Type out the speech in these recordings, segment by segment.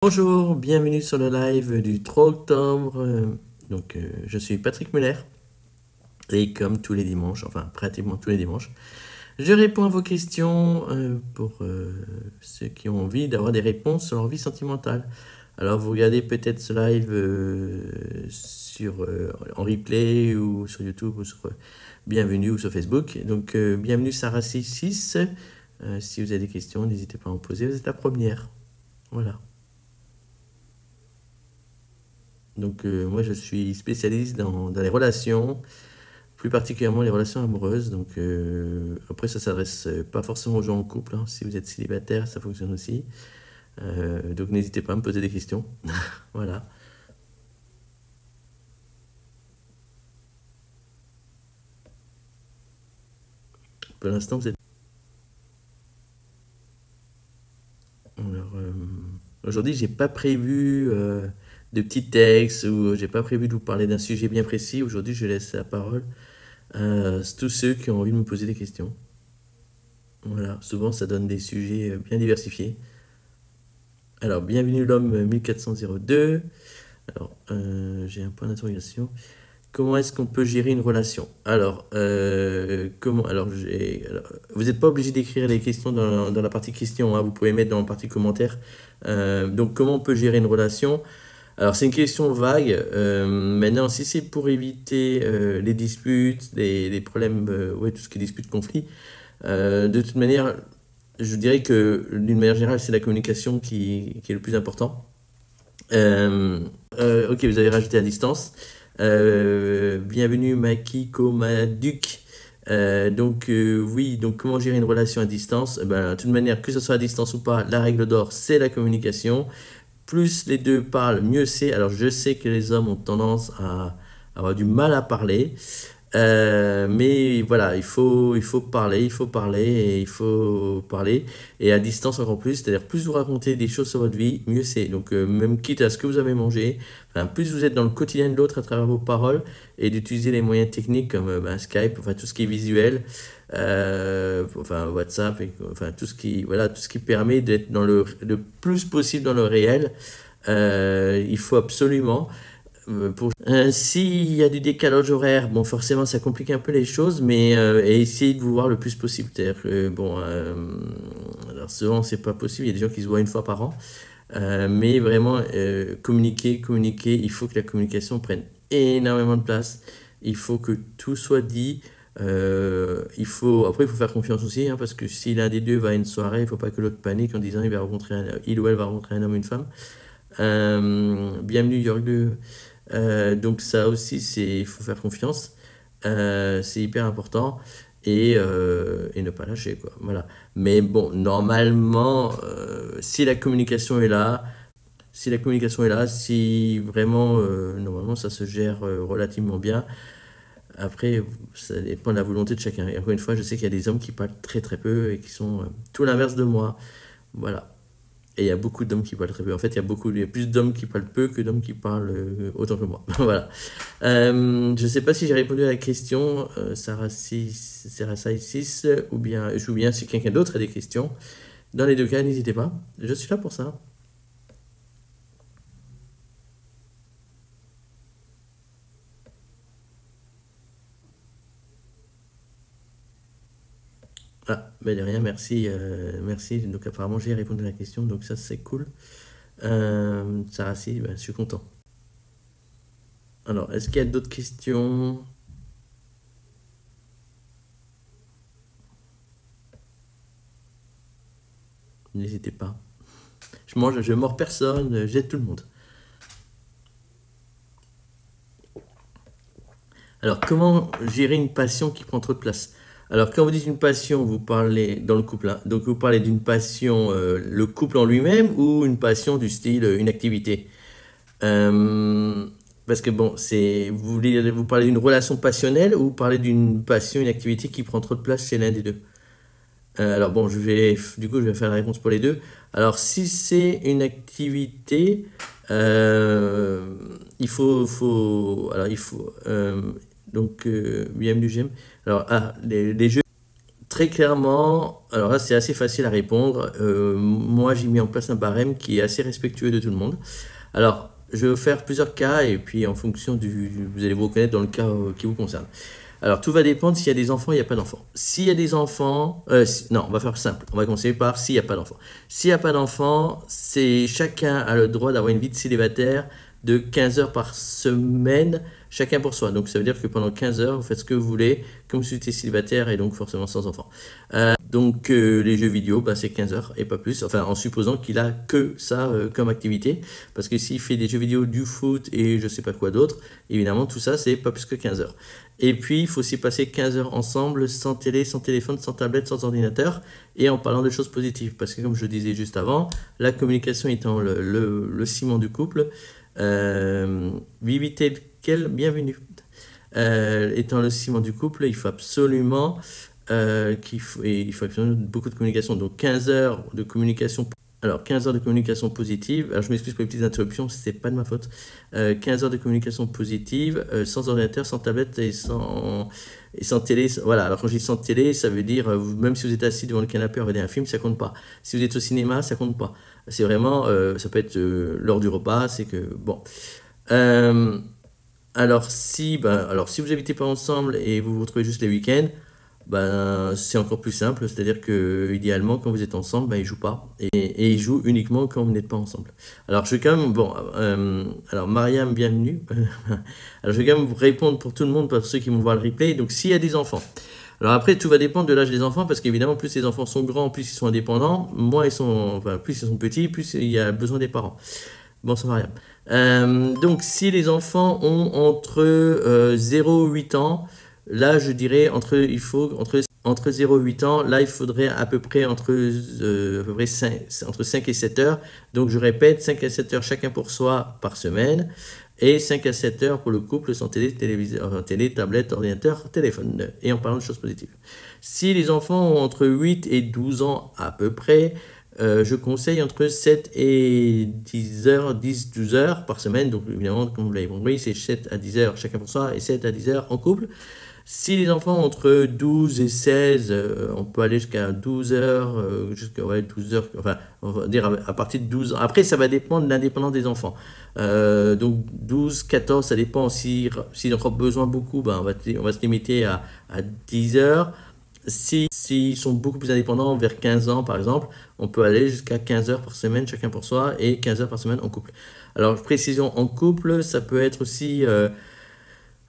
Bonjour, bienvenue sur le live du 3 octobre. Je suis Patrick Muller et comme tous les dimanches, enfin pratiquement tous les dimanches, je réponds à vos questions pour ceux qui ont envie d'avoir des réponses sur leur vie sentimentale. Alors vous regardez peut-être ce live en replay ou sur YouTube ou sur Bienvenue ou sur Facebook. Donc bienvenue Sarah66. Si vous avez des questions, n'hésitez pas à en poser, vous êtes la première. Voilà. Donc moi je suis spécialiste dans les relations, plus particulièrement les relations amoureuses. Donc après ça s'adresse pas forcément aux gens en couple, hein. Si vous êtes célibataire ça fonctionne aussi. Donc n'hésitez pas à me poser des questions. Voilà. Pour l'instant vous êtes... Alors aujourd'hui j'ai pas prévu de petits textes ou j'ai pas prévu de vous parler d'un sujet bien précis. Aujourd'hui je laisse la parole à tous ceux qui ont envie de me poser des questions. Voilà, souvent ça donne des sujets bien diversifiés. Alors, bienvenue l'homme 1402. Alors, j'ai un point d'interrogation. Comment est-ce qu'on peut gérer une relation? Alors, vous n'êtes pas obligé d'écrire les questions dans la partie questions, hein. Vous pouvez mettre dans la partie commentaires. Donc, comment on peut gérer une relation? Alors, c'est une question vague. Maintenant, si c'est pour éviter les disputes, les problèmes, ouais, tout ce qui est dispute, conflit, de toute manière, je dirais que d'une manière générale, c'est la communication qui est le plus important. Ok, vous avez rajouté à distance. Bienvenue Maki Komaduk. Oui, donc comment gérer une relation à distance? De toute manière, que ce soit à distance ou pas, la règle d'or, c'est la communication. Plus les deux parlent, mieux c'est. Alors je sais que les hommes ont tendance à avoir du mal à parler. Mais voilà, il faut parler et il faut parler. Et à distance encore plus, c'est-à-dire plus vous racontez des choses sur votre vie, mieux c'est. Donc même quitte à ce que vous avez mangé, enfin, plus vous êtes dans le quotidien de l'autre à travers vos paroles et d'utiliser les moyens techniques comme Skype, enfin tout ce qui est visuel, enfin WhatsApp, enfin voilà, tout ce qui permet d'être dans le plus possible dans le réel. Il faut absolument. S'il y a du décalage horaire, bon, forcément, ça complique un peu les choses, mais et essayez de vous voir le plus possible. C'est-à-dire que, bon, alors souvent, c'est pas possible, il y a des gens qui se voient une fois par an, mais vraiment, communiquer, il faut que la communication prenne énormément de place, il faut que tout soit dit, après, il faut faire confiance aussi, hein, parce que si l'un des deux va à une soirée, il faut pas que l'autre panique en disant il ou elle va rencontrer un homme ou une femme. Bienvenue, Yorgue. Donc ça aussi, il faut faire confiance. C'est hyper important et ne pas lâcher, quoi. Voilà. Mais bon, normalement, si la communication est là, si vraiment, normalement, ça se gère relativement bien. Après, ça dépend de la volonté de chacun. Et encore une fois, je sais qu'il y a des hommes qui parlent très très peu et qui sont tout l'inverse de moi. Voilà. Et il y a beaucoup d'hommes qui parlent très peu. En fait, il y a plus d'hommes qui parlent peu que d'hommes qui parlent autant que moi. Voilà. Je ne sais pas si j'ai répondu à la question, Sarah 6, ou bien si quelqu'un d'autre a des questions. Dans les deux cas, n'hésitez pas. Je suis là pour ça. Ah, mais de rien, merci. Merci. Donc, apparemment, j'ai répondu à la question, donc ça, c'est cool. Sarah 6, je suis content. Alors, est-ce qu'il y a d'autres questions? N'hésitez pas. Je mords personne, j'aide tout le monde. Alors, comment gérer une passion qui prend trop de place? Alors, quand vous dites une passion, vous parlez dans le couple, hein, donc vous parlez d'une passion, le couple en lui-même, ou une passion du style, une activité? Euh, Parce que bon, vous parlez d'une relation passionnelle ou vous parlez d'une passion, une activité qui prend trop de place chez l'un des deux? Alors bon, du coup, je vais faire la réponse pour les deux. Alors, si c'est une activité, euh, alors il faut, bienvenue j'aime. Alors, les jeux, très clairement, alors là c'est assez facile à répondre. Moi j'ai mis en place un barème qui est assez respectueux de tout le monde. Alors je vais vous faire plusieurs cas et puis en fonction vous allez vous reconnaître dans le cas qui vous concerne. Alors tout va dépendre s'il y a des enfants, il n'y a pas d'enfants. S'il y a des enfants, non, on va faire simple. On va commencer par s'il n'y a pas d'enfants. S'il n'y a pas d'enfants, c'est chacun a le droit d'avoir une vie de célibataire de 15 heures par semaine, chacun pour soi. Donc ça veut dire que pendant 15 heures, vous faites ce que vous voulez, comme si vous étiez célibataire et donc forcément sans enfants. Donc les jeux vidéo, bah, c'est 15 heures et pas plus, enfin en supposant qu'il a que ça comme activité, parce que s'il fait des jeux vidéo, du foot et je sais pas quoi d'autre, évidemment tout ça c'est pas plus que 15 heures. Et puis il faut aussi passer 15 heures ensemble, sans télé, sans téléphone, sans tablette, sans ordinateur, et en parlant de choses positives, parce que comme je le disais juste avant, la communication étant le ciment du couple, Vivi Telquel, bienvenue. Étant le ciment du couple, il faut absolument il faut absolument beaucoup de communication. Donc 15 heures de communication. Alors 15 heures de communication positive. Alors je m'excuse pour les petites interruptions, c'est pas de ma faute. 15 heures de communication positive, sans ordinateur, sans tablette et sans télé. Voilà, alors quand je dis sans télé, ça veut dire, même si vous êtes assis devant le canapé à regarder un film, ça compte pas. Si vous êtes au cinéma, ça compte pas. C'est vraiment, ça peut être lors du repas, c'est que, bon. Alors si vous habitez pas ensemble et vous vous retrouvez juste les week-ends, ben, c'est encore plus simple, c'est-à-dire que idéalement quand vous êtes ensemble, ben, ils jouent pas et ils jouent uniquement quand vous n'êtes pas ensemble. Alors je vais quand même, bon, alors Mariam, bienvenue. Alors je vais quand même vous répondre pour tout le monde, pour ceux qui vont voir le replay. Donc s'il y a des enfants. Alors après tout va dépendre de l'âge des enfants parce qu'évidemment plus les enfants sont grands, plus ils sont indépendants, moins ils sont, enfin, plus ils sont petits, plus il y a besoin des parents. Bonsoir Mariam. Donc si les enfants ont entre 0 et 8 ans, là je dirais entre 0 et 8 ans, là il faudrait à peu près à peu près entre 5 et 7 heures. Donc je répète, 5 à 7 heures chacun pour soi par semaine et 5 à 7 heures pour le couple sans télé, tablette, ordinateur, téléphone et en parlant de choses positives. Si les enfants ont entre 8 et 12 ans à peu près, je conseille entre 7 et 10 heures, 10-12 heures par semaine. Donc évidemment, comme vous l'avez compris, c'est 7 à 10 heures chacun pour soi et 7 à 10 heures en couple. Si les enfants ont entre 12 et 16, on peut aller jusqu'à 12 heures, jusqu'à 12 heures, enfin, on va dire à partir de 12 ans. Après, ça va dépendre de l'indépendance des enfants. Donc 12, 14, ça dépend. S'ils ont encore besoin beaucoup, ben, on va se limiter à 10 heures. S'ils sont beaucoup plus indépendants, vers 15 ans par exemple, on peut aller jusqu'à 15 heures par semaine, chacun pour soi, et 15 heures par semaine en couple. Alors, précision en couple, ça peut être aussi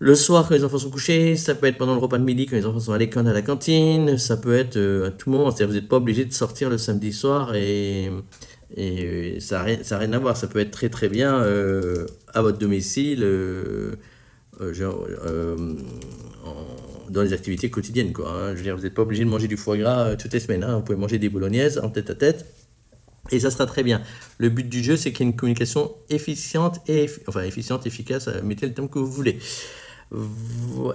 le soir quand les enfants sont couchés, ça peut être pendant le repas de midi quand les enfants sont à l'école, à la cantine, ça peut être à tout moment. C'est-à-dire vous n'êtes pas obligé de sortir le samedi soir et ça n'a rien à voir. Ça peut être très très bien à votre domicile, genre, dans les activités quotidiennes, quoi, hein. Je veux dire, vous n'êtes pas obligé de manger du foie gras toutes les semaines, hein. Vous pouvez manger des bolognaises en tête à tête. Et ça sera très bien. Le but du jeu, c'est qu'il y ait une communication efficiente, efficace, mettez le terme que vous voulez.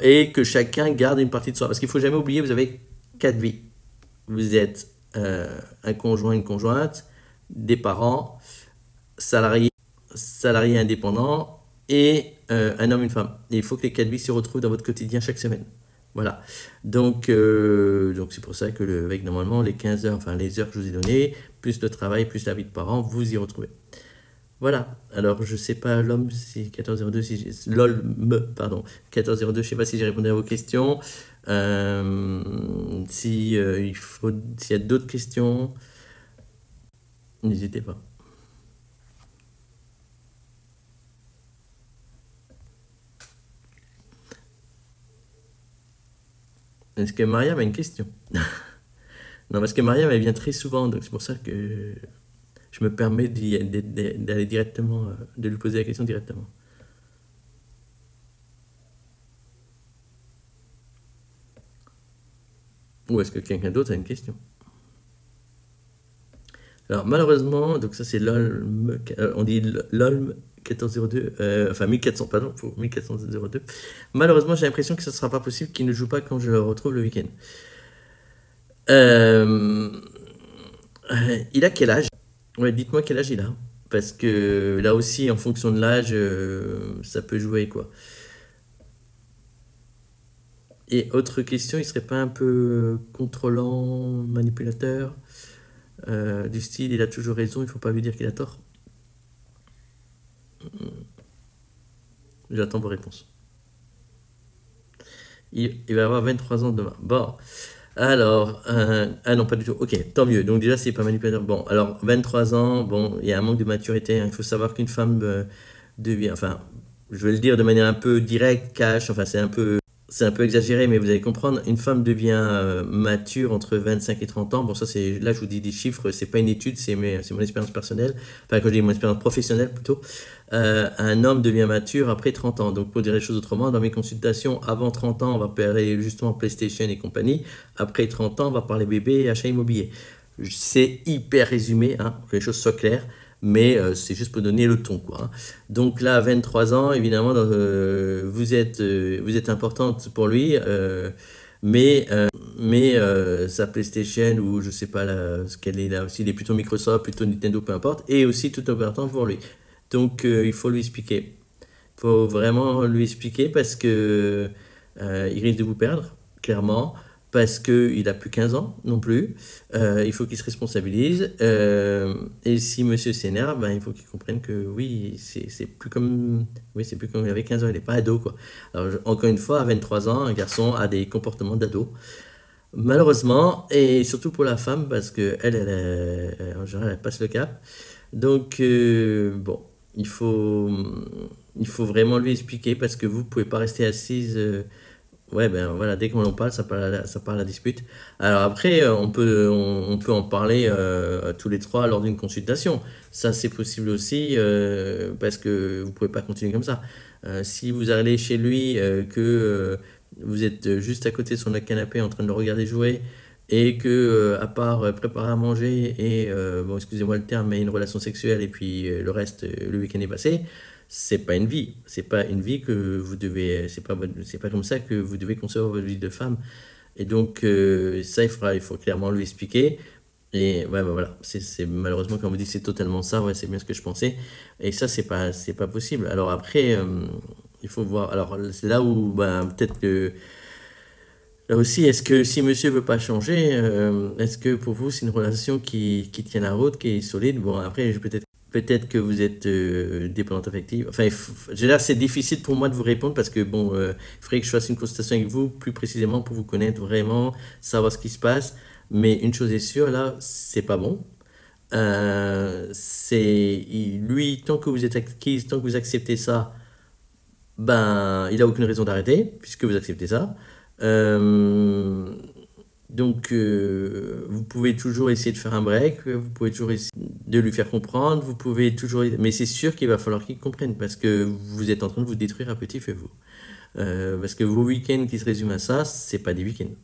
Et que chacun garde une partie de soi. Parce qu'il ne faut jamais oublier, vous avez 4 vies. Vous êtes un conjoint, une conjointe, des parents, salariés indépendants et un homme, une femme. Et il faut que les 4 vies se retrouvent dans votre quotidien chaque semaine. Voilà. Donc c'est pour ça que avec normalement les 15 heures, enfin les heures que je vous ai données, plus le travail, plus la vie de parents, vous y retrouvez. Voilà. Alors je sais pas l'homme si 1402 si pardon 1402, je sais pas si j'ai répondu à vos questions. S'il y a d'autres questions, n'hésitez pas. Est-ce que Mariam a une question? Non, parce que Mariam, elle vient très souvent, donc c'est pour ça que je me permets d'aller directement, de lui poser la question directement. Ou est-ce que quelqu'un d'autre a une question? Alors, malheureusement, donc ça c'est LOL, on dit LOL 1402, enfin 1400, pardon, pour 1402. Malheureusement, j'ai l'impression que ce ne sera pas possible qu'il ne joue pas quand je le retrouve le week-end. Il a quel âge? Ouais, dites-moi quel âge il a. Parce que là aussi, en fonction de l'âge, ça peut jouer, quoi. Et autre question, il serait pas un peu contrôlant, manipulateur, du style, il a toujours raison, il faut pas lui dire qu'il a tort. J'attends vos réponses. Il va avoir 23 ans demain. Bon, alors, ah non, pas du tout. Ok, tant mieux. Donc déjà, c'est pas manipulateur. Bon, alors, 23 ans, bon, il y a un manque de maturité, hein. Il faut savoir qu'une femme devient, enfin, je vais le dire de manière un peu directe, cash, enfin, c'est un peu exagéré, mais vous allez comprendre, une femme devient mature entre 25 et 30 ans. Bon, ça, c'est, là, je vous dis des chiffres, c'est pas une étude, c'est mon expérience personnelle. Enfin, quand je dis mon expérience professionnelle plutôt. Un homme devient mature après 30 ans. Donc, pour dire les choses autrement, dans mes consultations, avant 30 ans, on va parler justement PlayStation et compagnie. Après 30 ans, on va parler bébé et achat immobilier. C'est hyper résumé, hein, pour que les choses soient claires, mais c'est juste pour donner le ton, quoi, hein. Donc là, à 23 ans, évidemment, vous êtes importante pour lui, mais sa PlayStation ou je sais pas ce qu'elle est là aussi, il est plutôt Microsoft, plutôt Nintendo, peu importe, et aussi tout important pour lui. Donc il faut lui expliquer. Il faut vraiment lui expliquer parce que il risque de vous perdre, clairement, parce qu'il n'a plus 15 ans non plus. Il faut qu'il se responsabilise. Et si monsieur s'énerve, ben, il faut qu'il comprenne que oui, c'est plus comme, oui, c'est plus comme il avait 15 ans, il n'est pas ado, quoi. Alors, encore une fois, à 23 ans, un garçon a des comportements d'ado. Malheureusement, et surtout pour la femme, parce que en général, elle passe le cap. Donc, bon, il faut, il faut vraiment lui expliquer parce que vous ne pouvez pas rester assise. Ouais, ben voilà, dès qu'on en parle, ça parle à la dispute. Alors après, on peut en parler tous les trois lors d'une consultation. Ça, c'est possible aussi parce que vous ne pouvez pas continuer comme ça. Si vous allez chez lui, que vous êtes juste à côté sur le canapé en train de le regarder jouer et que, à part préparer à manger et, bon, excusez-moi le terme, mais une relation sexuelle et puis le reste, le week-end est passé, c'est pas une vie. C'est pas une vie que vous devez. C'est pas comme ça que vous devez concevoir votre vie de femme. Et donc, ça, il faut clairement lui expliquer. Et ouais, bah, voilà, malheureusement, quand on vous dit c'est totalement ça, ouais, c'est bien ce que je pensais. Et ça, c'est pas possible. Alors après, il faut voir. Alors, c'est là où, ben, peut-être que. Là aussi, est-ce que si monsieur veut pas changer, est-ce que pour vous, c'est une relation qui tient la route, qui est solide? Bon, après, peut-être que vous êtes dépendante affective. Enfin, là, c'est difficile pour moi de vous répondre parce que, bon, il faudrait que je fasse une consultation avec vous plus précisément pour vous connaître vraiment, savoir ce qui se passe. Mais une chose est sûre, là, c'est pas bon. Lui, tant que vous êtes acquise, tant que vous acceptez ça, ben, il a aucune raison d'arrêter puisque vous acceptez ça. Euh, donc, vous pouvez toujours essayer de faire un break, vous pouvez toujours essayer de lui faire comprendre, vous pouvez toujours. Mais c'est sûr qu'il va falloir qu'il comprenne parce que vous êtes en train de vous détruire à petit feu, vous. Parce que vos week-ends qui se résument à ça, c'est pas des week-ends.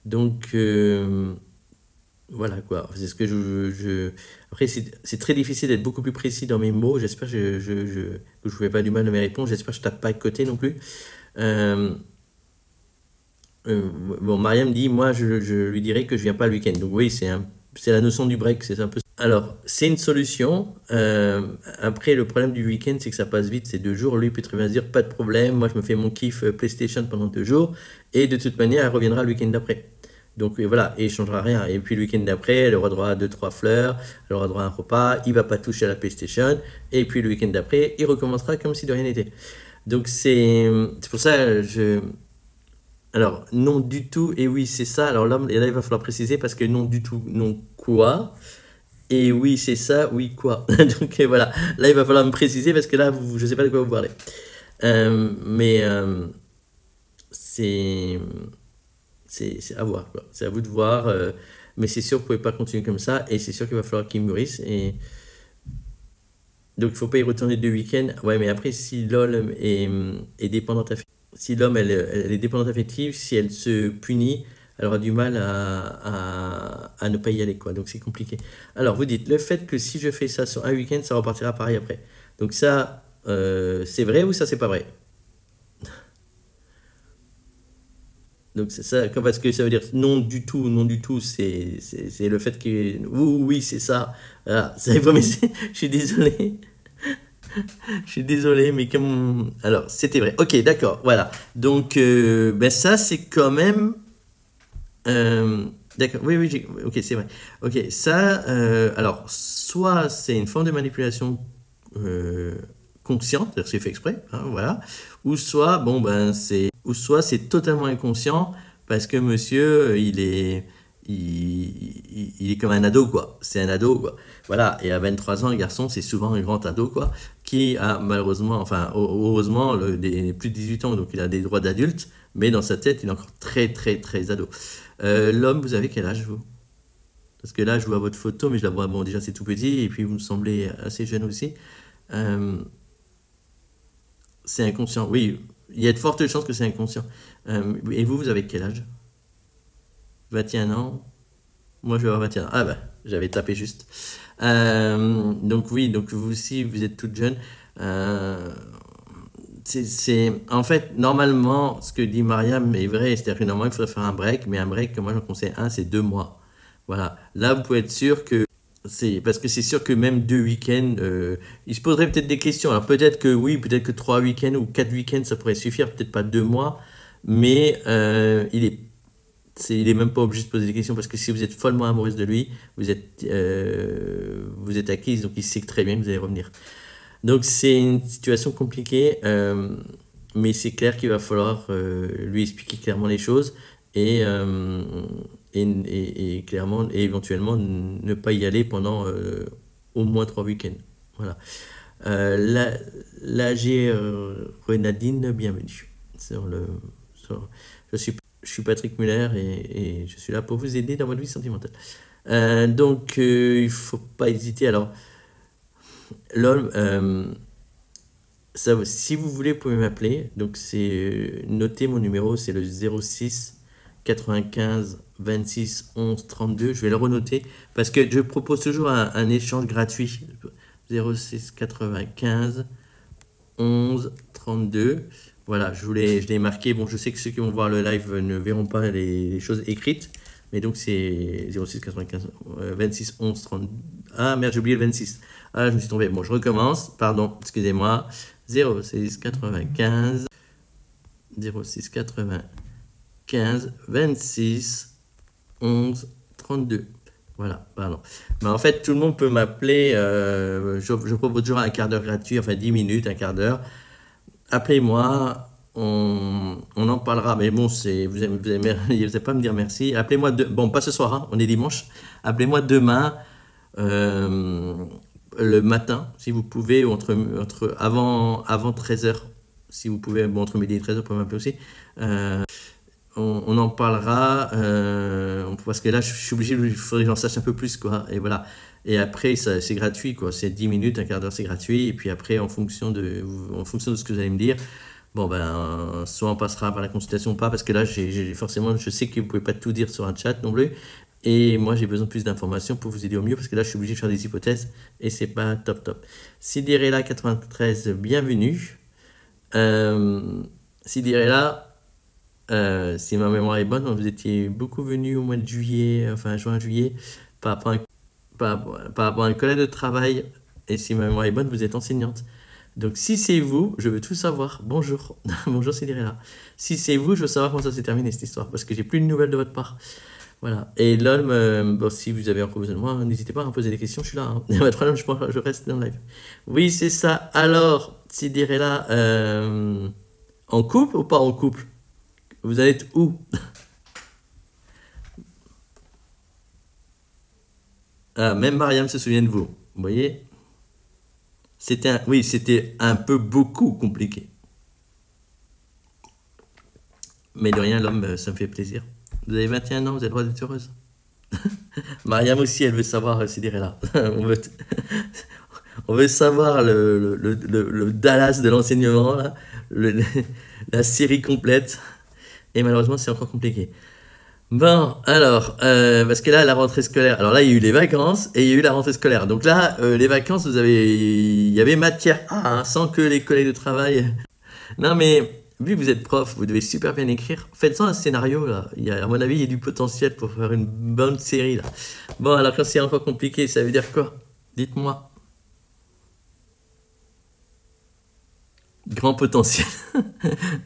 Donc, voilà quoi. C'est ce que Après, c'est très difficile d'être beaucoup plus précis dans mes mots. J'espère que je ne fais pas du mal de mes réponses. J'espère que je tape pas à côté non plus. Euh, bon, Mariam dit, moi, je lui dirais que je viens pas le week-end. Donc oui, c'est la notion du break, c'est un peu. Alors, c'est une solution. Après, le problème du week-end, c'est que ça passe vite, c'est 2 jours. Lui peut très bien se dire, pas de problème, moi je me fais mon kiff PlayStation pendant 2 jours, et de toute manière, elle reviendra le week-end d'après. Donc voilà, et il ne changera rien. Et puis le week-end d'après, elle aura droit à 2, 3 fleurs, elle aura droit à un repas, il va pas toucher à la PlayStation, et puis le week-end d'après, il recommencera comme si de rien n'était. Donc c'est pour ça, alors, non du tout, et oui, c'est ça. Alors là, il va falloir préciser parce que non du tout, non quoi? Et oui, c'est ça, oui, quoi? Donc voilà, là, il va falloir me préciser parce que là, je ne sais pas de quoi vous parlez. Mais c'est c'est à voir, quoi. C'est à vous de voir. Mais c'est sûr que vous ne pouvez pas continuer comme ça et c'est sûr qu'il va falloir qu'il mûrisse. Et donc, il ne faut pas y retourner 2 week-ends. Ouais, mais après, si l'homme est dépendante affective, si l'homme elle est dépendante affective, si elle se punit, elle aura du mal à ne pas y aller, quoi. Donc c'est compliqué. Alors vous dites, le fait que si je fais ça sur un week-end, ça repartira pareil après. Donc ça, c'est vrai ou ça, c'est pas vrai? Donc c'est ça, parce que ça veut dire non du tout, c'est le fait que oui, oui, c'est ça. Voilà, ça, je suis désolé. Je suis désolé, mais comme... Alors, c'était vrai. Ok, d'accord, voilà. Donc, ben ça, c'est quand même... euh, d'accord, oui, oui, ok, c'est vrai. Ok, ça, alors, soit c'est une forme de manipulation euh, consciente, c'est-à-dire que c'est fait exprès, hein, voilà. Ou soit, bon, ben, ou soit c'est totalement inconscient parce que monsieur, il est comme un ado, quoi. C'est un ado, quoi. Voilà, et à 23 ans, un garçon, c'est souvent un grand ado, quoi, qui a malheureusement, enfin, heureusement, plus de 18 ans, donc il a des droits d'adulte, mais dans sa tête, il est encore très, très, très ado. L'homme, vous avez quel âge, vous? Parce que là, je vois votre photo, mais je la vois, bon, déjà, c'est tout petit, et puis vous me semblez assez jeune aussi. Euh, c'est inconscient, oui, il y a de fortes chances que c'est inconscient. Et vous, vous avez quel âge? 21 ans? Moi, je vais avoir 21 ans. Ah bah, j'avais tapé juste. Donc oui, donc vous aussi, vous êtes toute jeune. Euh, en fait, normalement, ce que dit Mariam est vrai, c'est-à-dire que normalement, il faudrait faire un break, mais un break, moi, j'en conseille un, c'est 2 mois. Voilà. Là, vous pouvez être sûr que parce que c'est sûr que même 2 week-ends, il se poserait peut-être des questions. Alors peut-être que oui, peut-être que 3 week-ends ou 4 week-ends, ça pourrait suffire, peut-être pas 2 mois, mais il est même pas obligé de se poser des questions parce que si vous êtes follement amoureuse de lui, vous êtes acquise, donc il sait très bien que vous allez revenir. Donc c'est une situation compliquée, mais c'est clair qu'il va falloir lui expliquer clairement les choses et, euh, et clairement et éventuellement ne pas y aller pendant au moins 3 week-ends. Voilà. Là, là j'ai Renadine, bienvenue. Sur le, sur- je suis Patrick Muller et je suis là pour vous aider dans votre vie sentimentale. Donc il faut pas hésiter. Alors, LOL, si vous voulez, vous pouvez m'appeler. Donc, notez mon numéro, c'est le 06 95 26 11 32. Je vais le renoter parce que je propose toujours un échange gratuit. 06 95 11 32. Voilà, je l'ai marqué. Bon, je sais que ceux qui vont voir le live ne verront pas les choses écrites. Mais donc, c'est 06 95 26 11 30. Ah merde, j'ai oublié le 26. Ah, je me suis tombé. Bon, je recommence. Pardon, excusez-moi. 06 95 06 95 26 11 32. Voilà, pardon. Mais en fait, tout le monde peut m'appeler. Je propose toujours un quart d'heure gratuit, enfin 10 minutes, un quart d'heure. Appelez-moi, on en parlera. Mais bon, vous allez pas me dire merci. Appelez-moi, bon, pas ce soir, hein, on est dimanche. Appelez-moi demain, euh, le matin, si vous pouvez, ou avant 13 h, si vous pouvez, bon, entre midi et 13 h, vous pouvez m'appeler aussi. On en parlera, parce que là, je suis obligé, il faudrait que j'en sache un peu plus, quoi. Et voilà. Et après, c'est gratuit, quoi. C'est 10 minutes, un quart d'heure, c'est gratuit. Et puis après, en fonction de ce que vous allez me dire, bon, ben, soit on passera par la consultation ou pas, parce que là, forcément, je sais que vous pouvez pas tout dire sur un chat non plus. Et moi, j'ai besoin de plus d'informations pour vous aider au mieux, parce que là, je suis obligé de faire des hypothèses, et c'est pas top top. Sidirella 93, bienvenue. Sidirella, si ma mémoire est bonne, vous étiez beaucoup venu au mois de juillet, enfin juin-juillet, par rapport à, par rapport à un collègue de travail. Et si ma mémoire est bonne, vous êtes enseignante. Donc si c'est vous, je veux tout savoir. Bonjour, bonjour Cinderella. Si c'est vous, je veux savoir comment ça s'est terminé cette histoire, parce que j'ai plus de nouvelles de votre part. Voilà. Et LOL, bon, si vous avez encore besoin de moi, n'hésitez pas à me poser des questions, je suis là. Hein. Il n'y a pas de problème, je reste dans le live. Oui, c'est ça. Alors, Cinderella, en couple ou pas en couple? Vous allez être où? Ah, même Mariam se souvient de vous. Vous voyez? Oui, c'était un peu beaucoup compliqué. Mais de rien, l'homme, ça me fait plaisir. Vous avez 21 ans, vous avez le droit d'être heureuse. Mariam aussi, elle veut savoir, Cinderella. On veut savoir le Dallas de l'enseignement, là, le- la série complète. Et malheureusement, c'est encore compliqué. Bon, alors, parce que là, la rentrée scolaire, alors là, il y a eu les vacances et il y a eu la rentrée scolaire. Donc là, les vacances, il y avait matière A, hein, sans que les collègues de travail. Non, mais vu que vous êtes prof, vous devez super bien écrire. Faites-en un scénario, là. À mon avis, il y a du potentiel pour faire une bonne série, là. Bon, alors quand c'est encore compliqué, ça veut dire quoi? Dites-moi. Grand potentiel.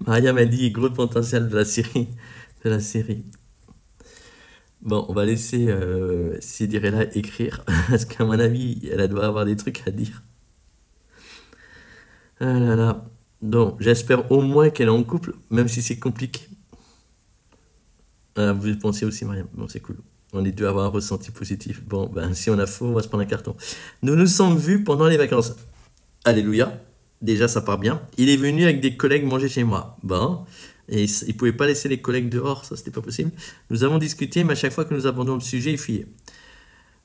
Mariam a dit gros potentiel de la série. De la série. Bon, on va laisser Sidirella écrire, parce qu'à mon avis, elle doit avoir des trucs à dire. Ah là là. Donc, j'espère au moins qu'elle est en couple, même si c'est compliqué. Ah, vous pensez aussi, Mariam. Bon, c'est cool. On est dû avoir un ressenti positif. Bon, ben, si on a faux, on va se prendre un carton. Nous nous sommes vus pendant les vacances. Alléluia. Déjà, ça part bien. Il est venu avec des collègues manger chez moi. Bon. Et il pouvait pas laisser les collègues dehors, ça, c'était pas possible. Nous avons discuté, mais à chaque fois que nous abordons le sujet, il fuyait.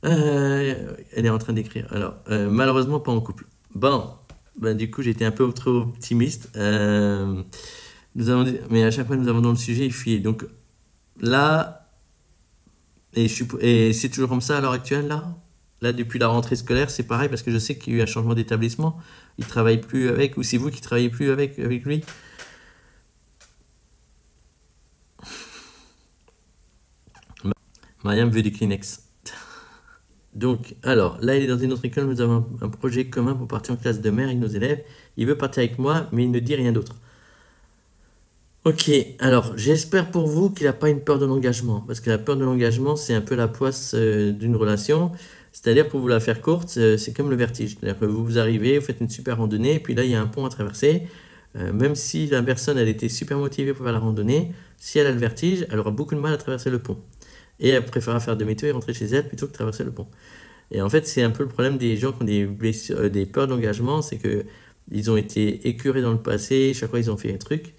Elle est en train d'écrire. Alors, malheureusement, pas en couple. Bon. Ben, du coup, j'étais un peu trop optimiste. Mais à chaque fois que nous abordons le sujet, il fuyait. Donc, là, et c'est toujours comme ça à l'heure actuelle, là? Là, depuis la rentrée scolaire, c'est pareil, parce que je sais qu'il y a eu un changement d'établissement. Il ne travaille plus avec, ou c'est vous qui ne travaillez plus avec lui? Mariam veut des Kleenex. Donc, alors, là, il est dans une autre école. Nous avons un projet commun pour partir en classe de mer avec nos élèves. Il veut partir avec moi, mais il ne dit rien d'autre. Ok, alors, j'espère pour vous qu'il n'a pas une peur de l'engagement. Parce que la peur de l'engagement, c'est un peu la poisse d'une relation. C'est-à-dire, pour vous la faire courte, c'est comme le vertige. C'est-à-dire que vous arrivez, vous faites une super randonnée, et puis là, il y a un pont à traverser. Même si la personne, elle était super motivée pour faire la randonnée, si elle a le vertige, elle aura beaucoup de mal à traverser le pont. Et elle préférera faire demi-tour et rentrer chez elle plutôt que traverser le pont. Et en fait, c'est un peu le problème des gens qui ont des blessures, des peurs d'engagement, c'est que ils ont été écœurés dans le passé, chaque fois ils ont fait un truc.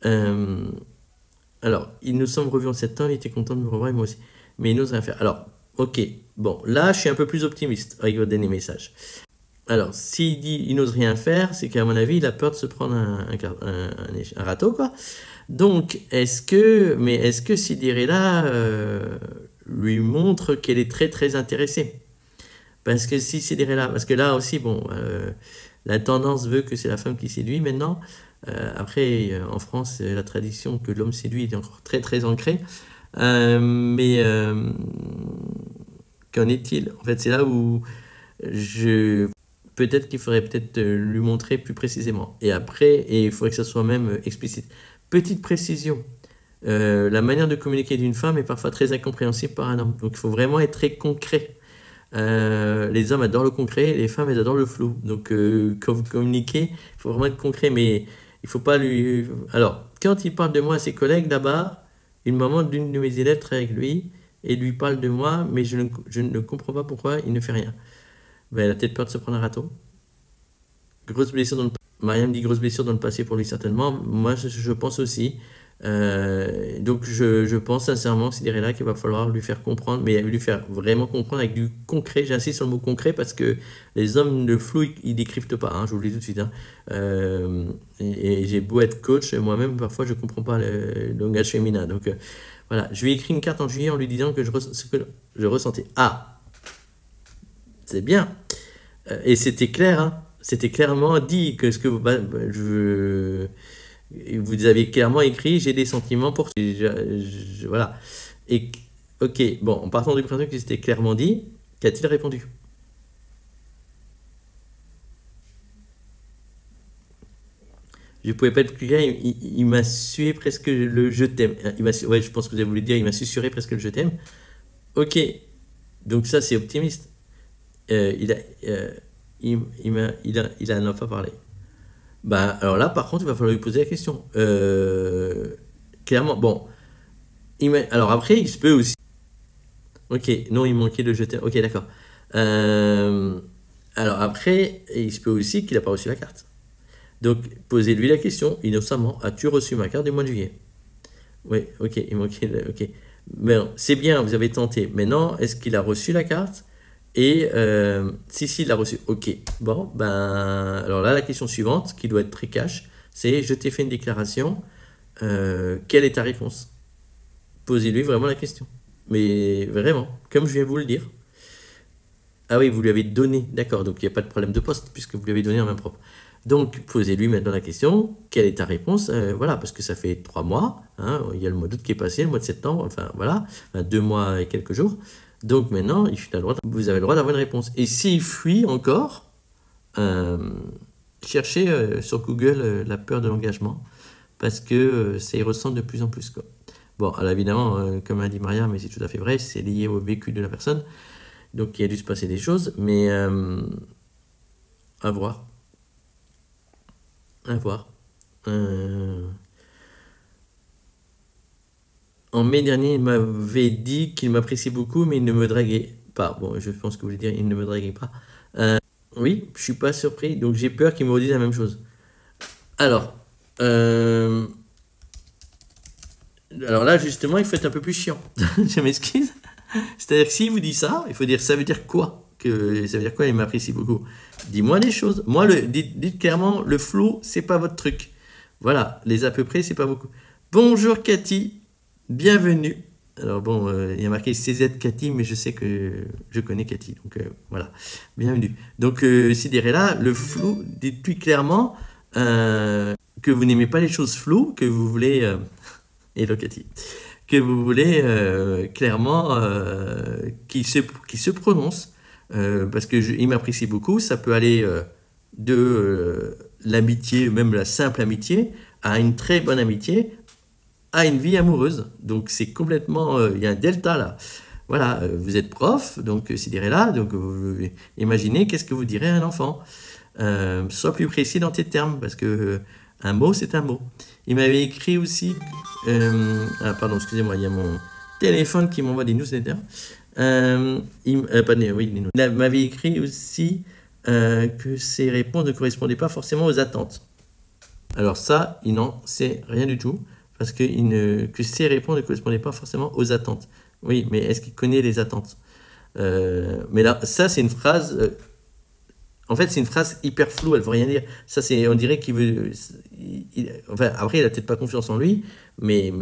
Alors, ils nous sommes revus en septembre, il était content de me revoir et moi aussi. Mais il n'ose rien faire. Alors, ok, bon, là je suis un peu plus optimiste avec votre dernier message. Alors, s'il dit il n'ose rien faire, c'est qu'à mon avis, il a peur de se prendre un râteau, quoi. Donc, est-ce que Sidirella lui montre qu'elle est très très intéressée? Parce que si Sidirella, parce que là aussi, bon, la tendance veut que c'est la femme qui séduit maintenant. Après, en France, la tradition que l'homme séduit est encore très très ancrée. Mais qu'en est-il? En fait, c'est là où peut-être qu'il faudrait peut-être lui montrer plus précisément. Et après, il faudrait que ça soit même explicite. Petite précision, la manière de communiquer d'une femme est parfois très incompréhensible par un homme. Donc il faut vraiment être très concret. Les hommes adorent le concret, les femmes elles adorent le flou. Donc quand vous communiquez, il faut vraiment être concret, mais il faut pas lui... Alors, quand il parle de moi à ses collègues là-bas, une maman d'une de mes élèves travaille avec lui et lui parle de moi, mais je ne comprends pas pourquoi il ne fait rien. Ben, elle a peut-être peur de se prendre un râteau. Grosse blessure dans le... Mariam dit grosse blessure dans le passé pour lui certainement. Moi, je pense aussi. Donc, je pense sincèrement, Sidirella, qu'il va falloir lui faire comprendre, mais lui faire vraiment comprendre avec du concret. J'insiste sur le mot concret parce que les hommes, le flou, ils décryptent pas. Hein, je vous le dis tout de suite. Hein. Et j'ai beau être coach, moi-même, parfois, je comprends pas le langage féminin. Donc, voilà. Je lui ai écrit une carte en juillet en lui disant que ce que je ressentais. Ah, c'est bien. Et c'était clair, hein. C'était clairement dit que ce que vous avez clairement écrit, j'ai des sentiments pour... voilà. Et, ok, bon, en partant du principe que c'était clairement dit, qu'a-t-il répondu? Je pouvais pas être plus clair, il m'a sué presque le je t'aime. Ouais, je pense que vous avez voulu dire, il m'a susurré presque le je t'aime. Ok, donc ça c'est optimiste. Il a, il n'en a pas parlé. Bah, alors là, par contre, il va falloir lui poser la question. Clairement, bon. Alors après, il se peut aussi. Ok, non, il manquait de jeter. Ok, d'accord. Alors après, il se peut aussi qu'il n'a pas reçu la carte. Donc, posez-lui la question, innocemment. As-tu reçu ma carte du mois de juillet? Oui, ok, il manquait. Ok. Mais c'est bien, vous avez tenté. Maintenant, est-ce qu'il a reçu la carte? Et si, il l'a reçu. Ok. Bon, ben, alors là, la question suivante, qui doit être très cash, c'est je t'ai fait une déclaration. Quelle est ta réponse? Posez-lui vraiment la question. Mais vraiment, comme je viens vous le dire. Ah oui, vous lui avez donné. D'accord, donc il n'y a pas de problème de poste, puisque vous lui avez donné en main propre. Donc, posez-lui maintenant la question, quelle est ta réponse? Voilà, parce que ça fait 3 mois, hein, il y a le mois d'août qui est passé, le mois de septembre, enfin voilà, 2 mois et quelques jours. Donc maintenant, vous avez le droit d'avoir une réponse. Et s'il fuit encore, cherchez sur Google la peur de l'engagement, parce que ça y ressemble de plus en plus, quoi. Bon, alors évidemment, comme a dit Maria, mais c'est tout à fait vrai, c'est lié au vécu de la personne, donc il a dû se passer des choses, mais à voir, à voir. En mai dernier, il m'avait dit qu'il m'appréciait beaucoup, mais il ne me draguait pas. Bon, je pense que vous voulez dire il ne me draguait pas. Oui, je suis pas surpris, donc j'ai peur qu'il me redise la même chose. Alors, alors là, justement, il faut être un peu plus chiant. Je m'excuse. C'est-à-dire que s'il vous dit ça, il faut dire ça veut dire quoi? Que ça veut dire quoi? Il m'apprécie beaucoup. Dis-moi les choses. Moi, dites clairement, le flow, c'est pas votre truc. Voilà, les à peu près, c'est pas beaucoup. Bonjour Cathy, bienvenue. Alors bon, il y a marqué CZ Cathy, mais je sais que je connais Cathy, donc voilà, bienvenue. Donc Sidérella, le flou, dites-lui clairement que vous n'aimez pas les choses floues, que vous voulez, hello Cathy, que vous voulez clairement qui se prononce, parce que il m'apprécie beaucoup, ça peut aller de l'amitié, même la simple amitié, à une très bonne amitié, à une vie amoureuse. Donc c'est complètement, il y a un delta là. Voilà, vous êtes prof, donc Sidérella, donc imaginez qu'est-ce que vous direz à un enfant. Sois plus précis dans tes termes, parce que un mot, c'est un mot. Il m'avait écrit aussi... ah, pardon, excusez-moi, il y a mon téléphone qui m'envoie des newsletters. Oui, il m'avait écrit aussi que ses réponses ne correspondaient pas forcément aux attentes. Alors ça, il n'en sait rien du tout, parce que, que ses réponses ne correspondaient pas forcément aux attentes. Oui, mais est-ce qu'il connaît les attentes? Mais là, ça, c'est une phrase... en fait, c'est une phrase hyper floue, elle veut rien dire. Ça, c'est, on dirait qu'il veut... enfin, après, il a peut-être pas confiance en lui, mais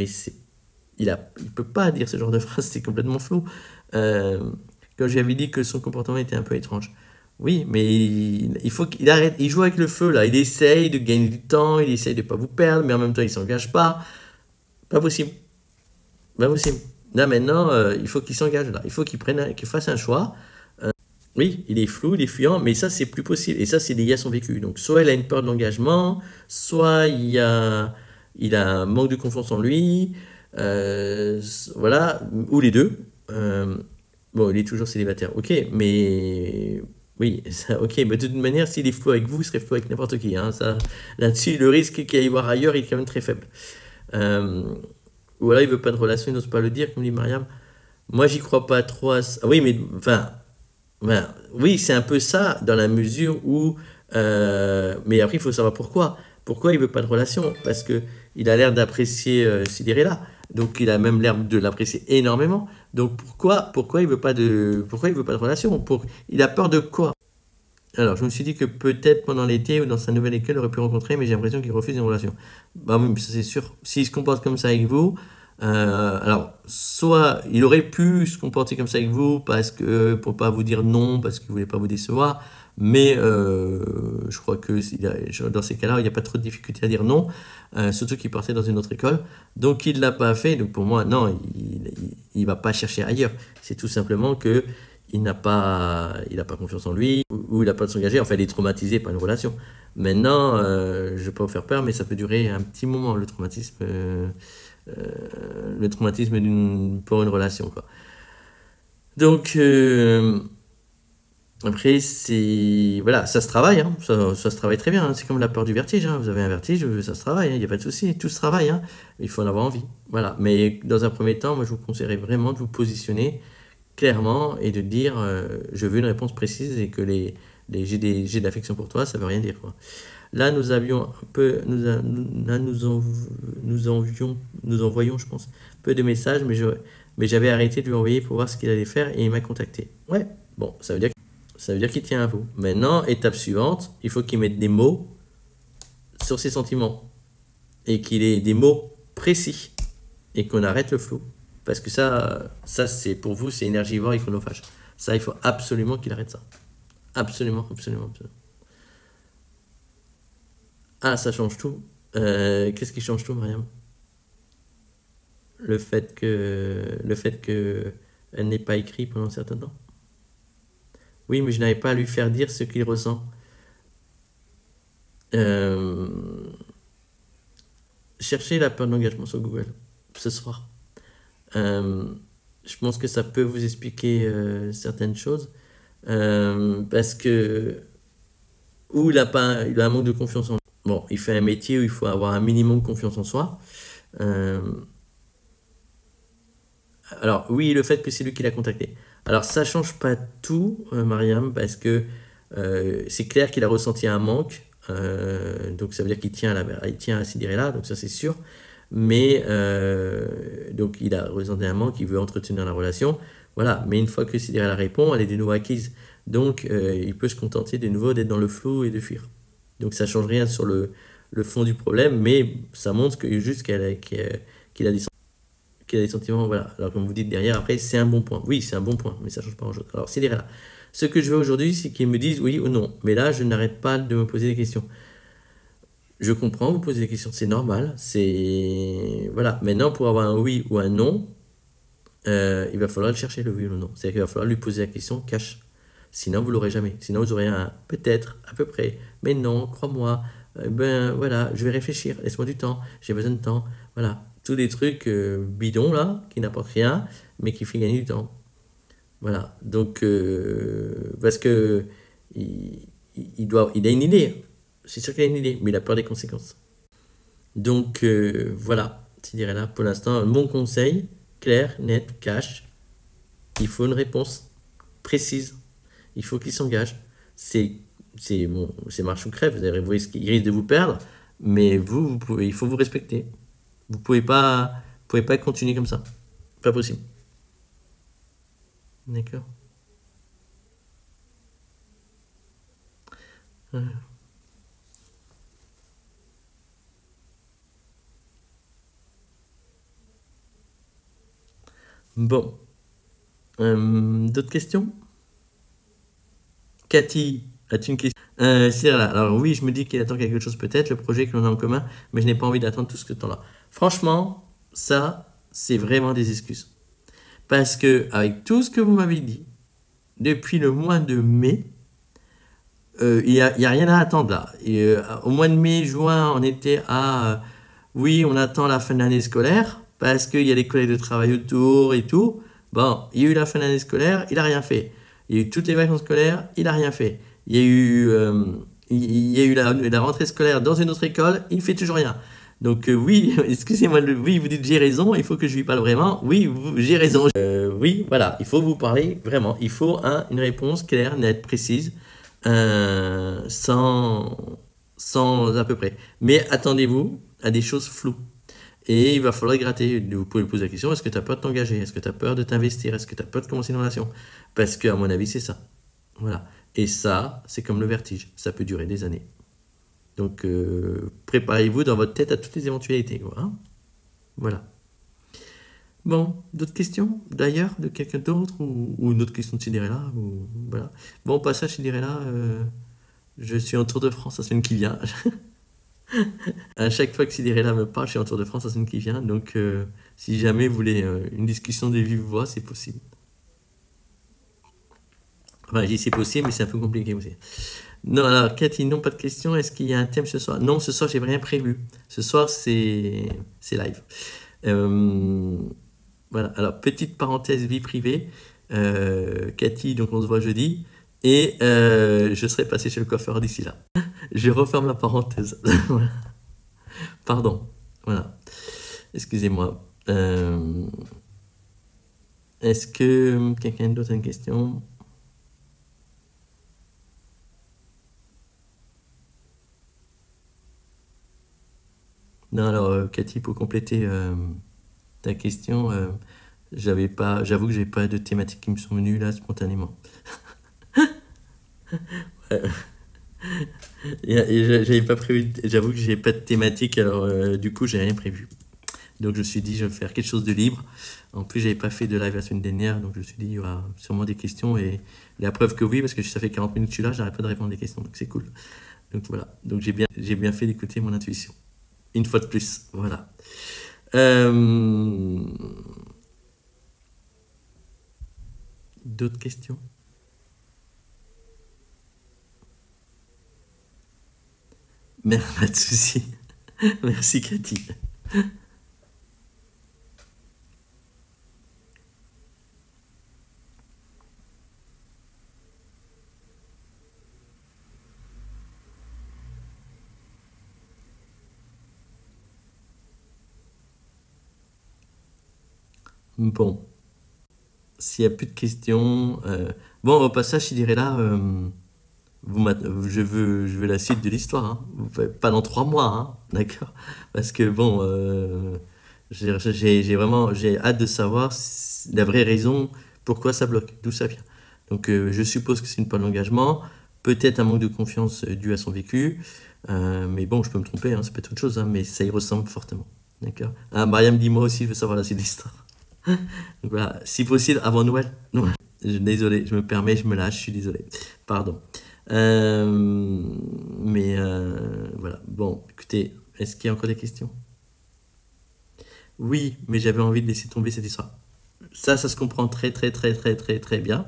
il peut pas dire ce genre de phrase, c'est complètement flou. Quand j'avais dit que son comportement était un peu étrange. Oui, mais il faut qu'il arrête. Il joue avec le feu, là. Il essaye de gagner du temps, il essaye de pas vous perdre, mais en même temps, il s'engage pas. Pas possible. Pas possible. Là, maintenant, il faut qu'il s'engage, là. Il faut qu'il fasse un choix. Oui, il est flou, il est fuyant, mais ça, c'est plus possible. Et ça, c'est lié à son vécu. Donc, soit il a une peur de l'engagement, soit il a un manque de confiance en lui, voilà, ou les deux. Bon, il est toujours célibataire, ok, mais oui, ça, ok, mais de toute manière, s'il est flou avec vous, il serait flou avec n'importe qui. Hein, ça, là-dessus, le risque qu'il aille voir ailleurs, il est quand même très faible. Ou alors, il veut pas de relation, il n'ose pas le dire, comme dit Mariam. Moi, j'y crois pas trop à ça. Ah oui, mais enfin. Ben, oui, c'est un peu ça, dans la mesure où... mais après, il faut savoir pourquoi. Pourquoi il veut pas de relation? Parce que il a l'air d'apprécier Cinderella. Donc, il a même l'air de l'apprécier énormément. Donc, pourquoi il veut pas de relation? Il a peur de quoi? Alors, je me suis dit que peut-être pendant l'été ou dans sa nouvelle école, il aurait pu rencontrer, mais j'ai l'impression qu'il refuse une relation. Bah oui, mais ça c'est sûr. S'il se comporte comme ça avec vous, alors, soit il aurait pu se comporter comme ça avec vous parce que pour pas vous dire non, parce qu'il voulait pas vous décevoir, mais je crois que dans ces cas-là, il n'y a pas trop de difficulté à dire non, surtout qu'il partait dans une autre école. Donc, il l'a pas fait. Donc, pour moi, non, il va pas chercher ailleurs. C'est tout simplement que il n'a pas confiance en lui, ou il n'a pas de s'engager, enfin il est traumatisé par une relation. Maintenant, je ne vais pas vous faire peur, mais ça peut durer un petit moment, le traumatisme pour une relation, quoi. Donc, après, voilà, ça se travaille, hein, ça se travaille très bien, hein. C'est comme la peur du vertige, hein. Vous avez un vertige, ça se travaille, il n'y a pas de souci, tout se travaille, hein. Il faut en avoir envie. Voilà. Mais dans un premier temps, moi je vous conseillerais vraiment de vous positionner clairement et de dire je veux une réponse précise et que j'ai d'affection pour toi, ça veut rien dire, quoi. Là, nous avions un peu, nous envoyons, je pense, peu de messages, mais j'avais arrêté de lui envoyer pour voir ce qu'il allait faire et il m'a contacté. Ouais, bon, ça veut dire qu'il tient à vous. Maintenant, étape suivante, il faut qu'il mette des mots sur ses sentiments et qu'il ait des mots précis et qu'on arrête le flou. Parce que ça c'est pour vous, c'est énergivore et chronophage. Ça, il faut absolument qu'il arrête ça. Absolument, absolument, absolument. Ah, ça change tout. Qu'est-ce qui change tout, Mariam? Le fait que elle n'ait pas écrit pendant un certain temps. Oui, mais je n'avais pas à lui faire dire ce qu'il ressent. Euh, cherchez la peur d'engagement sur Google ce soir. Euh, je pense que ça peut vous expliquer certaines choses. Parce que, ou il a un manque de confiance en lui. Bon, il fait un métier où il faut avoir un minimum de confiance en soi. Euh, alors, oui, le fait que c'est lui qui l'a contacté. Alors, ça change pas tout, Mariam, parce que c'est clair qu'il a ressenti un manque. Donc, ça veut dire qu'il tient il tient à Cinderella, donc ça, c'est sûr. Mais, donc, il a ressenti un manque, il veut entretenir la relation. Voilà. Mais une fois que Cinderella répond, elle est de nouveau acquise. Donc, il peut se contenter de nouveau d'être dans le flou et de fuir. Donc, ça change rien sur le fond du problème, mais ça montre que juste qu'il a des sentiments, voilà. Alors, comme vous dites derrière, après, c'est un bon point. Oui, c'est un bon point, mais ça ne change pas grand-chose. Alors, c'est là. Ce que je veux aujourd'hui, c'est qu'ils me disent oui ou non. Mais là, je n'arrête pas de me poser des questions. Je comprends, vous posez des questions, c'est normal. C'est. Voilà. Maintenant, pour avoir un oui ou un non, il va falloir le chercher, le oui ou le non. C'est-à-dire qu'il va falloir lui poser la question cash. Sinon, vous l'aurez jamais. Sinon, vous aurez un peut-être, à peu près. Mais non, crois-moi. Ben voilà, je vais réfléchir. Laisse-moi du temps. J'ai besoin de temps. Voilà. Tous des trucs bidons là, qui n'apportent rien, mais qui font gagner du temps. Voilà. Donc, parce que il a une idée. C'est sûr qu'il a une idée, mais il a peur des conséquences. Donc, voilà. Je dirais là, pour l'instant, mon conseil, clair, net, cash. Il faut une réponse précise. Il faut qu'il s'engage. C'est bon, c'est marche ou crève. Il risque de vous perdre, mais il faut vous respecter. Vous pouvez pas continuer comme ça. Pas possible. D'accord. Bon. D'autres questions? Cathy, as-tu une question? C'est là. Alors oui, je me dis qu'il attend quelque chose peut-être, le projet que l'on a en commun, mais je n'ai pas envie d'attendre tout ce temps-là. Franchement, ça, c'est vraiment des excuses. Parce que avec tout ce que vous m'avez dit, depuis le mois de mai, il y a rien à attendre là. Et, au mois de mai, juin, on était à oui, on attend la fin de l'année scolaire parce qu'il y a les collègues de travail autour et tout. Bon, il y a eu la fin de l'année scolaire, il a rien fait. Il y a eu toutes les vacances scolaires, il a rien fait. Il y a eu la rentrée scolaire dans une autre école, il fait toujours rien. Donc oui, excusez-moi, oui, vous dites j'ai raison, il faut que je lui parle vraiment. Oui, j'ai raison. Oui, voilà, il faut vous parler vraiment. Il faut une réponse claire, nette, précise, sans à peu près. Mais attendez-vous à des choses floues. Et il va falloir gratter. Vous pouvez lui poser la question, est-ce que tu as peur de t'engager? Est-ce que tu as peur de t'investir? Est-ce que tu as peur de commencer une relation? Parce que, à mon avis, c'est ça. Voilà. Et ça, c'est comme le vertige. Ça peut durer des années. Donc, préparez-vous dans votre tête à toutes les éventualités. Quoi, hein. Voilà. Bon, d'autres questions d'ailleurs de quelqu'un d'autre ou une autre question de Cinderella voilà. Bon, passage Cinderella, je suis en Tour de France la semaine qui vient. À chaque fois que Cinderella me parle, je suis en Tour de France la semaine qui vient. Donc, si jamais vous voulez une discussion de vive voix, c'est possible. Enfin, je dis c'est possible, mais c'est un peu compliqué aussi. Non, alors, Cathy, non, pas de question. Est-ce qu'il y a un thème ce soir? Non, ce soir, j'ai rien prévu. Ce soir, c'est live. Euh, voilà. Alors, petite parenthèse vie privée. Cathy, donc on se voit jeudi. Et je serai passé chez le coiffeur d'ici là. Je referme la parenthèse. Voilà. Pardon. Voilà. Excusez-moi. Est-ce que quelqu'un d'autre a une question? Non, alors, Cathy, pour compléter ta question, j'avoue que j'ai pas de thématiques qui me sont venues là spontanément. Ouais. J'avais pas prévu, j'avoue que j'ai pas de thématique, alors du coup, j'ai rien prévu. Donc, je me suis dit, je vais faire quelque chose de libre. En plus, j'avais pas fait de live la semaine dernière, donc je me suis dit, il y aura sûrement des questions. Et la preuve que oui, parce que ça fait 40 minutes que je suis là, j'arrête pas de répondre à des questions, donc c'est cool. Donc voilà, donc j'ai bien fait d'écouter mon intuition. Une fois de plus, voilà. Euh, D'autres questions? Mais pas de souci. Merci Cathy. Bon, s'il n'y a plus de questions, bon, au passage, je dirais là, je veux la suite de l'histoire, hein. Pas dans 3 mois, hein, d'accord? Parce que bon, j'ai hâte de savoir la vraie raison pourquoi ça bloque, d'où ça vient. Donc, je suppose que c'est une panne d'engagement, peut-être un manque de confiance dû à son vécu, mais bon, je peux me tromper, hein, c'est peut-être autre chose, hein, mais ça y ressemble fortement, d'accord? Ah, Mariam dit moi aussi, je veux savoir la suite de l'histoire. Donc voilà, si possible, avant Noël. Non, désolé, je me permets, je me lâche, je suis désolé. Pardon. Euh, mais voilà. Bon, écoutez, est-ce qu'il y a encore des questions? Oui, mais j'avais envie de laisser tomber cette histoire. Ça se comprend très très très très très très bien.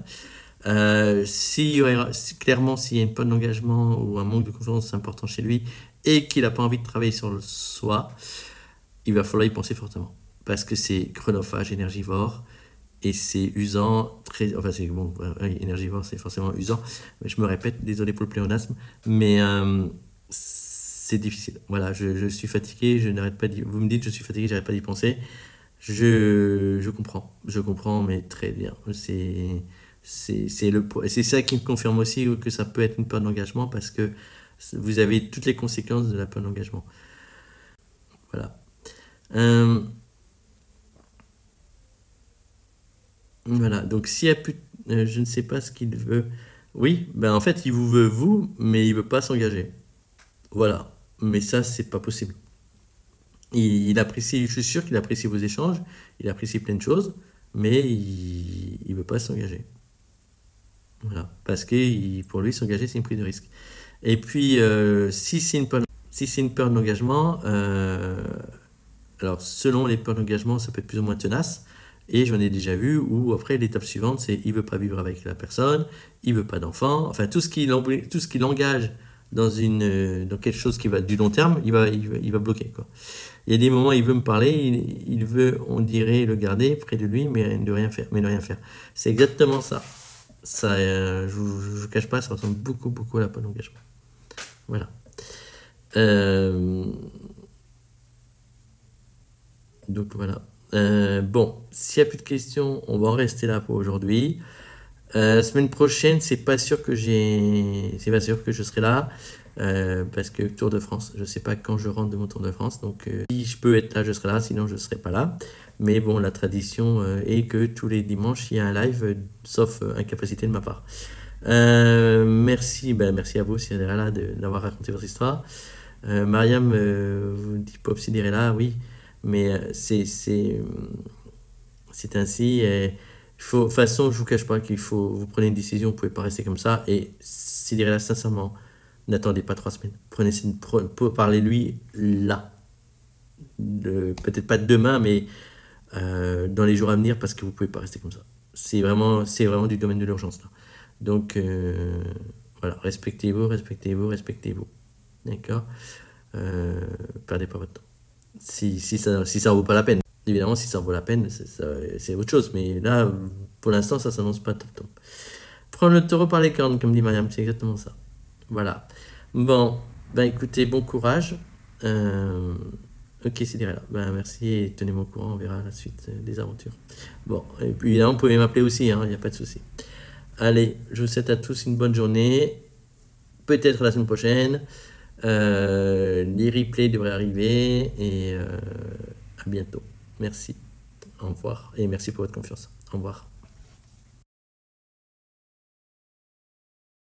Clairement, s'il y a une panne d'engagement ou un manque de confiance important chez lui et qu'il n'a pas envie de travailler sur le soi, il va falloir y penser fortement. Parce que c'est chronophage, énergivore, et c'est usant, très, enfin c'est bon, oui, énergivore c'est forcément usant, mais je me répète, désolé pour le pléonasme, mais c'est difficile. Voilà, je suis fatigué, je n'arrête pas d'y, vous me dites je suis fatigué, j'arrête pas d'y penser. Je comprends, mais très bien. C'est ça qui me confirme aussi que ça peut être une perte d'engagement parce que vous avez toutes les conséquences de la perte d'engagement. Voilà. Euh, Voilà, donc s'il y a plus, je ne sais pas ce qu'il veut. Oui, ben en fait, il vous veut vous, mais il veut pas s'engager. Voilà, mais ça, c'est pas possible. Il apprécie, je suis sûr qu'il apprécie vos échanges, il apprécie plein de choses, mais il veut pas s'engager. Voilà, parce que pour lui, s'engager, c'est une prise de risque. Et puis, si c'est une peur d'engagement, alors, selon les peurs d'engagement, ça peut être plus ou moins tenace. Et j'en ai déjà vu où, après, l'étape suivante, c'est il veut pas vivre avec la personne, il veut pas d'enfant. Enfin, tout ce qui l'engage dans quelque chose qui va du long terme, il va bloquer, quoi. Il y a des moments, il veut me parler, il veut, on dirait, le garder près de lui, mais de rien faire, mais ne rien faire. C'est exactement ça. Ça, je vous cache pas, ça ressemble beaucoup, beaucoup à la peur d'engagement. Voilà. Euh, Donc voilà. Bon, s'il n'y a plus de questions, on va en rester là pour aujourd'hui. La semaine prochaine, c'est pas sûr que je serai là parce que Tour de France, je sais pas quand je rentre de mon Tour de France, donc si je peux être là, je serai là, sinon je serai pas là. Mais bon, la tradition est que tous les dimanches il y a un live, sauf incapacité de ma part. Merci, ben, merci à vous, Cinderella, d'avoir raconté votre histoire. Mariam vous dit Pop Cinderella, oui, mais c'est ainsi. De toute façon, je vous cache pas qu'il faut, vous prenez une décision, vous pouvez pas rester comme ça. Et Cinderella, sincèrement, n'attendez pas 3 semaines. Parlez-lui là. Peut-être pas demain, mais dans les jours à venir, parce que vous pouvez pas rester comme ça. C'est vraiment du domaine de l'urgence là. Donc voilà, respectez-vous, respectez-vous, respectez-vous. D'accord. euh, Perdez pas votre temps. Si ça vaut pas la peine. Évidemment, si ça vaut la peine, c'est autre chose. Mais là, pour l'instant, ça s'annonce pas top top. Prendre le taureau par les cornes, comme dit Mariam, c'est exactement ça. Voilà. Bon, ben écoutez, bon courage. Euh, ok, c'est là. Ben merci et tenez-moi au courant, on verra la suite des aventures. Bon, et puis évidemment, vous pouvez m'appeler aussi, il n'y a pas de souci. Allez, je vous souhaite à tous une bonne journée. Peut-être la semaine prochaine. Les replays devraient arriver et à bientôt. Merci. Au revoir et merci pour votre confiance. Au revoir.